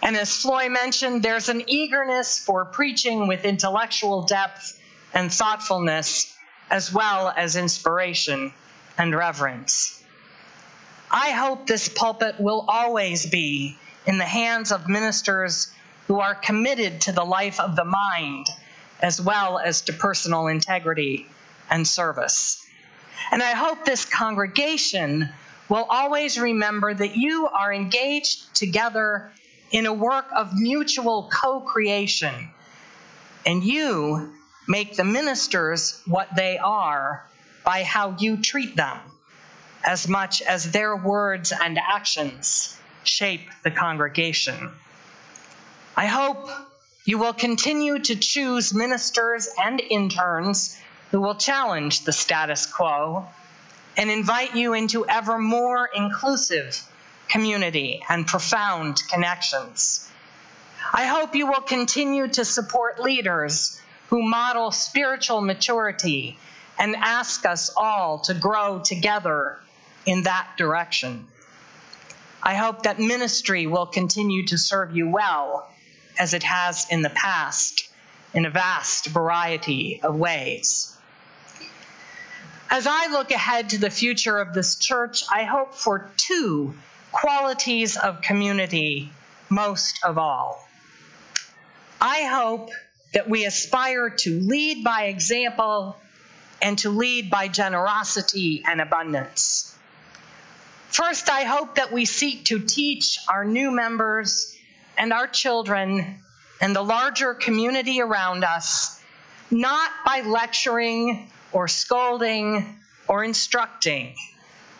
And as Floy mentioned, there's an eagerness for preaching with intellectual depth and thoughtfulness, as well as inspiration and reverence. I hope this pulpit will always be in the hands of ministers who are committed to the life of the mind, as well as to personal integrity and service. And I hope this congregation will always remember that you are engaged together in a work of mutual co-creation, and you make the ministers what they are by how you treat them, as much as their words and actions shape the congregation. I hope you will continue to choose ministers and interns who will challenge the status quo and invite you into ever more inclusive community and profound connections. I hope you will continue to support leaders who model spiritual maturity and ask us all to grow together in that direction. I hope that ministry will continue to serve you well, as it has in the past, in a vast variety of ways. As I look ahead to the future of this church, I hope for two qualities of community most of all. I hope that we aspire to lead by example and to lead by generosity and abundance. First, I hope that we seek to teach our new members and our children and the larger community around us, not by lecturing or scolding or instructing,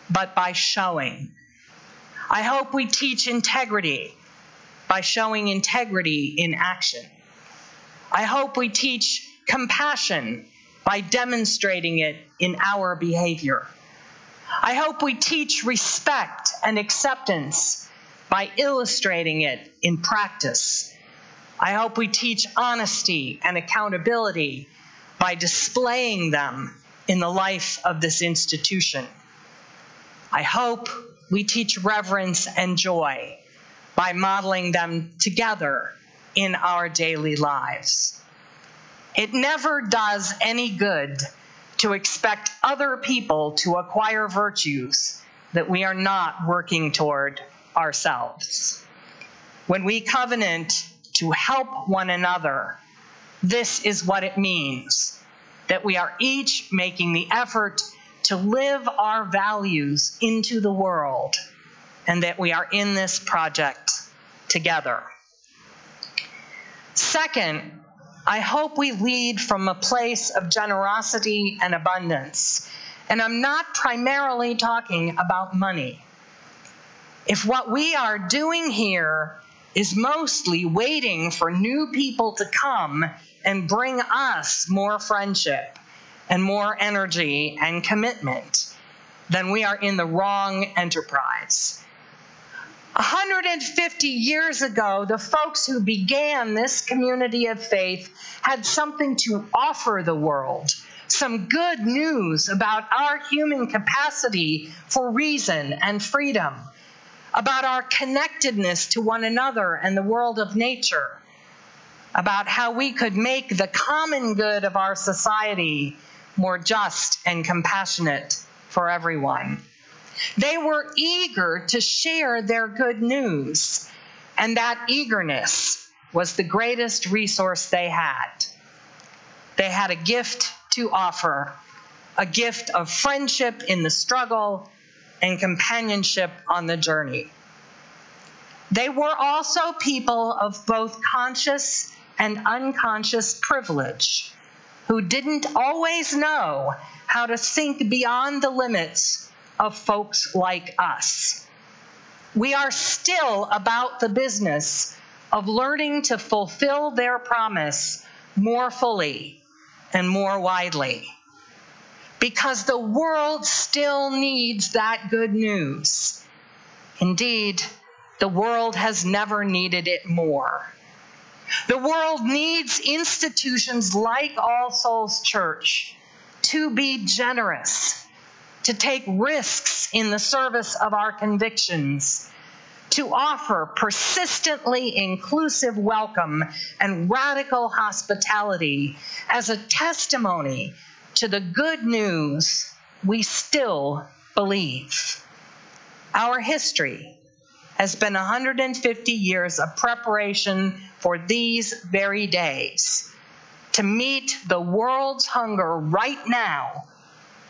but by showing. I hope we teach integrity by showing integrity in action. I hope we teach compassion by demonstrating it in our behavior. I hope we teach respect and acceptance by illustrating it in practice. I hope we teach honesty and accountability by displaying them in the life of this institution. I hope we teach reverence and joy by modeling them together in our daily lives. It never does any good to expect other people to acquire virtues that we are not working toward ourselves. When we covenant to help one another, this is what it means, that we are each making the effort to live our values into the world, and that we are in this project together. Second, I hope we lead from a place of generosity and abundance. And I'm not primarily talking about money. If what we are doing here is mostly waiting for new people to come and bring us more friendship and more energy and commitment, then we are in the wrong enterprise. 150 years ago, the folks who began this community of faith had something to offer the world, some good news about our human capacity for reason and freedom, about our connectedness to one another and the world of nature, about how we could make the common good of our society more just and compassionate for everyone. They were eager to share their good news, and that eagerness was the greatest resource they had. They had a gift to offer, a gift of friendship in the struggle and companionship on the journey. They were also people of both conscious and unconscious privilege, who didn't always know how to think beyond the limits of folks like us. We are still about the business of learning to fulfill their promise more fully and more widely, because the world still needs that good news. Indeed, the world has never needed it more. The world needs institutions like All Souls Church to be generous, to take risks in the service of our convictions, to offer persistently inclusive welcome and radical hospitality as a testimony to the good news we still believe. Our history has been 150 years of preparation for these very days, to meet the world's hunger right now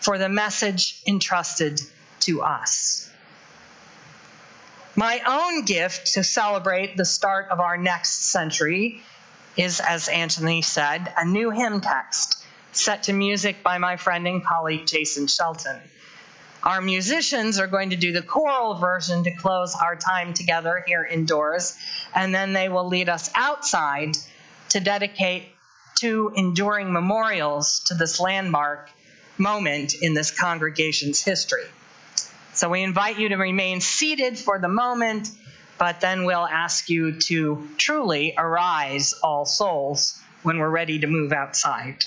for the message entrusted to us. My own gift to celebrate the start of our next century is, as Anthony said, a new hymn text set to music by my friend and colleague Jason Shelton. Our musicians are going to do the choral version to close our time together here indoors, and then they will lead us outside to dedicate 2 enduring memorials to this landmark moment in this congregation's history. So we invite you to remain seated for the moment, but then we'll ask you to truly arise, all souls, when we're ready to move outside.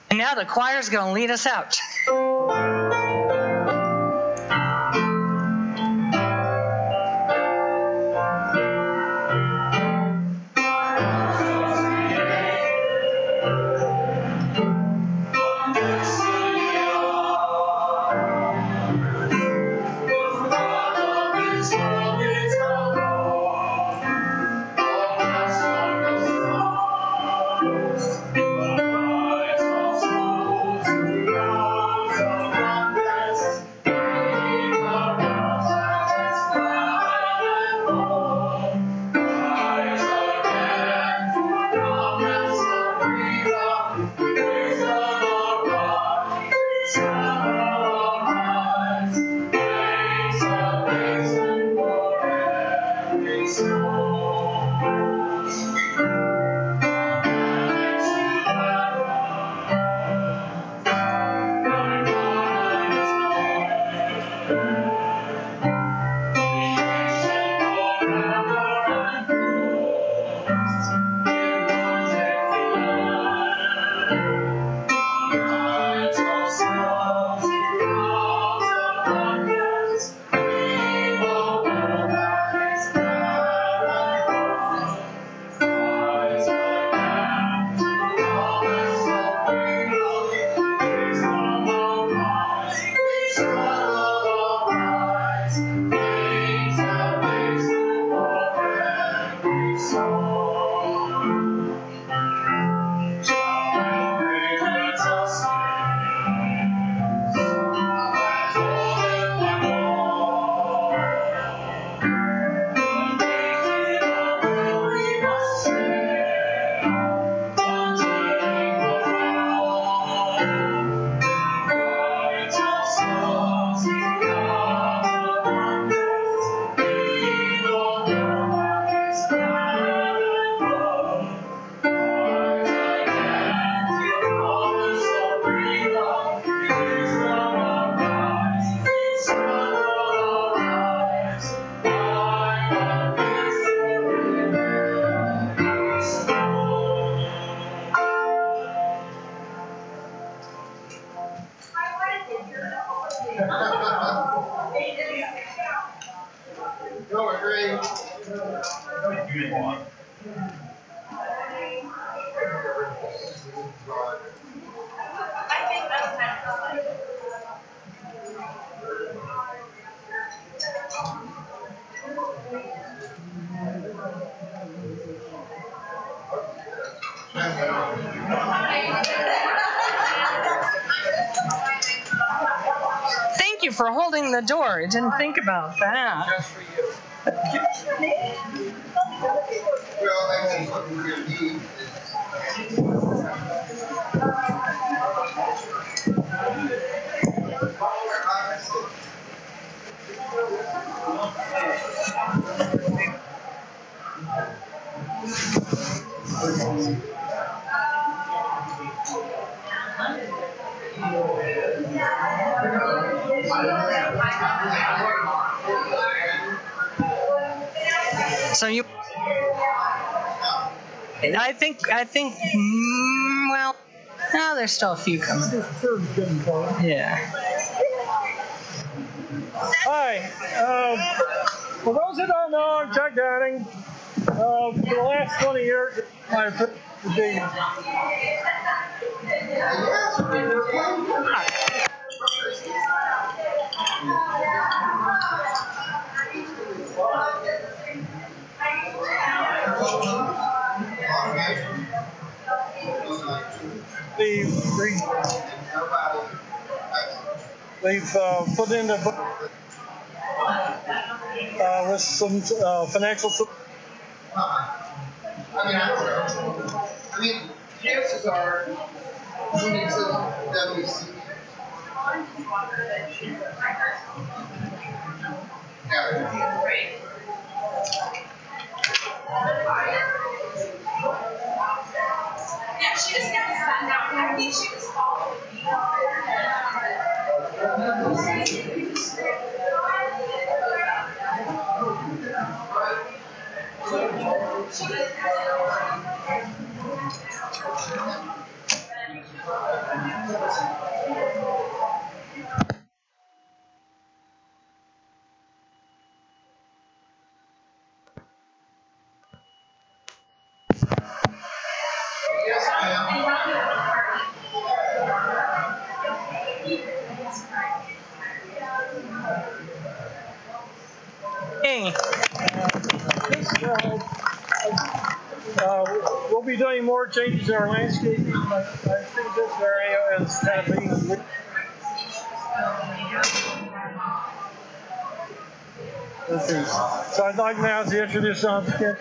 And now the choir's going to lead us out. Thank you for holding the door. I didn't think about that. Just for you. Well, I think what we're going to need So you, I think, well, no, there's still a few coming. Yeah. Hi. For those who don't know, I'm Chuck Downing. For the last 20 years, my privilege to be. They've put in the book with some financial support. chances are, when it's a WC, Yeah, she just got sent out. I think she was following me. Hey. We'll be doing more changes in our landscaping, but I think this area is kind of being. Let's see. So I'd like now to introduce on sketch.